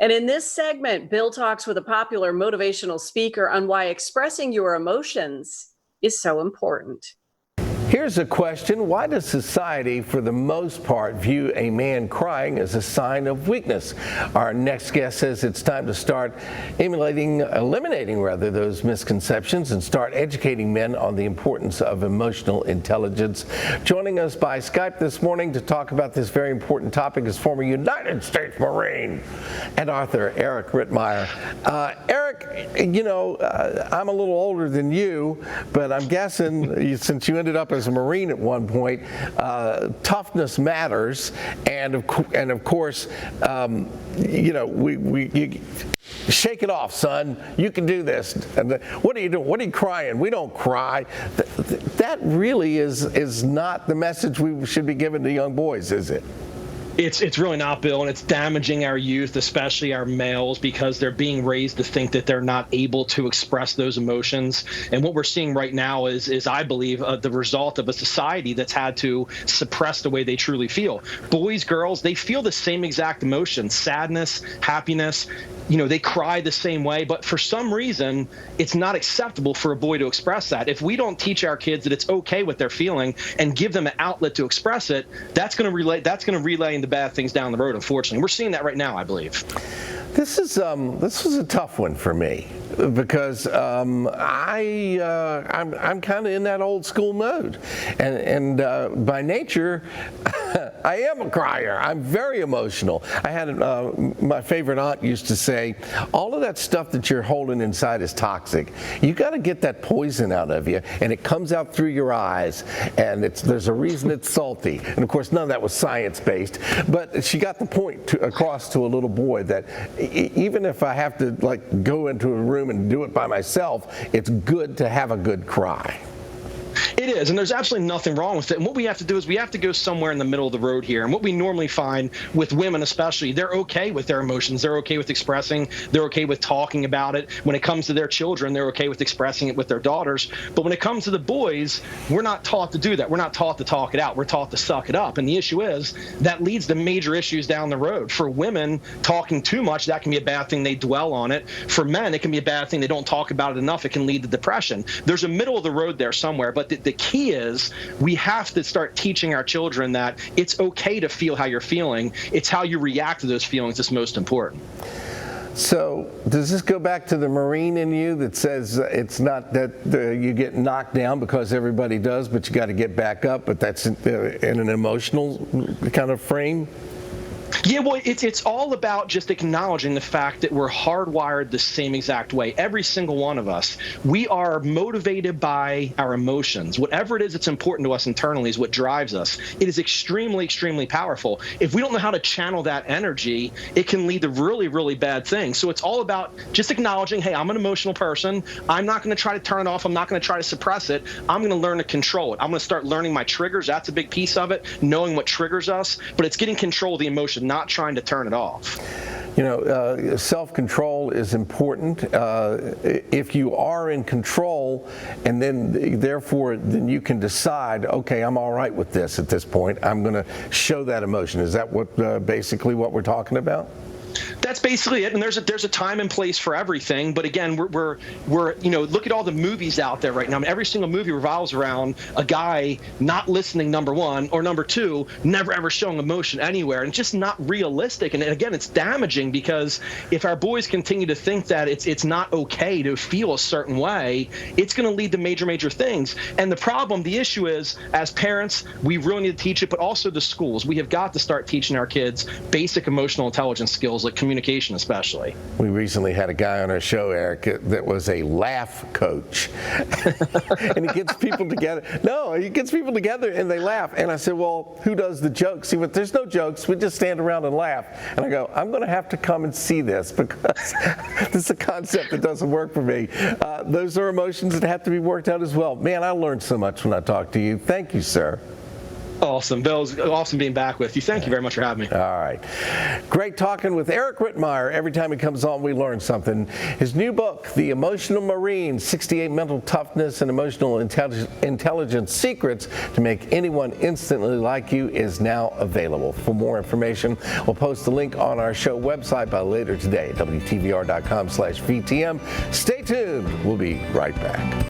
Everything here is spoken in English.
And in this segment, Bill talks with a popular motivational speaker on why expressing your emotions is so important. Here's a question. Why does society, for the most part, view a man crying as a sign of weakness? Our next guest says it's time to start eliminating those misconceptions and start educating men on the importance of emotional intelligence. Joining us by Skype this morning to talk about this very important topic is former United States Marine and author Eric Rittmeyer. Eric, I'm a little older than you, but I'm guessing since you ended up as a Marine at one point, toughness matters, and of course, we shake it off, son. You can do this. And what are you doing? What are you crying? We don't cry. That really is not the message we should be giving to young boys, is it? It's really not, Bill, and it's damaging our youth, especially our males, because they're being raised to think that they're not able to express those emotions. And what we're seeing right now is I believe, the result of a society that's had to suppress the way they truly feel. Boys, girls, they feel the same exact emotions: sadness, happiness. They cry the same way, but for some reason, it's not acceptable for a boy to express that. If we don't teach our kids that it's okay what they're feeling and give them an outlet to express it, that's going to relay into bad things down the road. Unfortunately, we're seeing that right now, I believe. This was a tough one for me because I'm kind of in that old school mode, and by nature I am a crier. I'm very emotional. I had my favorite aunt used to say, all of that stuff that you're holding inside is toxic. You got to get that poison out of you, and it comes out through your eyes, and there's a reason it's salty. And of course, none of that was science based, but she got the point across to a little boy that even if I have to go into a room and do it by myself, it's good to have a good cry. It is, and there's absolutely nothing wrong with it. And what we have to do is we have to go somewhere in the middle of the road here. And what we normally find with women especially, they're okay with their emotions. They're okay with expressing. They're okay with talking about it. When it comes to their children, they're okay with expressing it with their daughters. But when it comes to the boys, we're not taught to do that. We're not taught to talk it out. We're taught to suck it up. And the issue is that leads to major issues down the road. For women, talking too much, that can be a bad thing. They dwell on it. For men, it can be a bad thing. They don't talk about it enough. It can lead to depression. There's a middle of the road there somewhere. But the key is we have to start teaching our children that it's okay to feel how you're feeling. It's how you react to those feelings that's most important. So does this go back to the Marine in you that says it's not that you get knocked down because everybody does, but you got to get back up, but that's in an emotional kind of frame? Yeah, well, it's all about just acknowledging the fact that we're hardwired the same exact way. Every single one of us. We are motivated by our emotions. Whatever it is that's important to us internally is what drives us. It is extremely, extremely powerful. If we don't know how to channel that energy, it can lead to really, really bad things. So it's all about just acknowledging, hey, I'm an emotional person. I'm not going to try to turn it off. I'm not going to try to suppress it. I'm going to learn to control it. I'm going to start learning my triggers. That's a big piece of it, knowing what triggers us. But it's getting control of the emotion, not trying to turn it off. Self-control is important. If you are in control, and then you can decide, okay, I'm all right with this at this point. I'm going to show that emotion. Is that basically what we're talking about? That's basically it. And there's a time and place for everything. But again, we're look at all the movies out there right now. I mean, every single movie revolves around a guy not listening, number one, or number two, never ever showing emotion anywhere. And it's just not realistic. And again, it's damaging because if our boys continue to think that it's not okay to feel a certain way, it's going to lead to major, major things. And the issue is, as parents, we really need to teach it, but also the schools. We have got to start teaching our kids basic emotional intelligence skills like communication especially. We recently had a guy on our show, Eric, that was a laugh coach. And he gets people together. No, he gets people together and they laugh. And I said, well, who does the jokes? He went, there's no jokes. We just stand around and laugh. And I go, I'm going to have to come and see this because this is a concept that doesn't work for me. Those are emotions that have to be worked out as well. Man, I learned so much when I talked to you. Thank you, sir. Awesome. Bill, it was awesome being back with you. Thank you very much for having me. All right. Great talking with Eric Rittmeyer. Every time he comes on, we learn something. His new book, The Emotional Marine, 68 Mental Toughness and Emotional Intelligence Secrets to Make Anyone Instantly Like You, is now available. For more information, we'll post the link on our show website by later today, WTVR.com/VTM. Stay tuned. We'll be right back.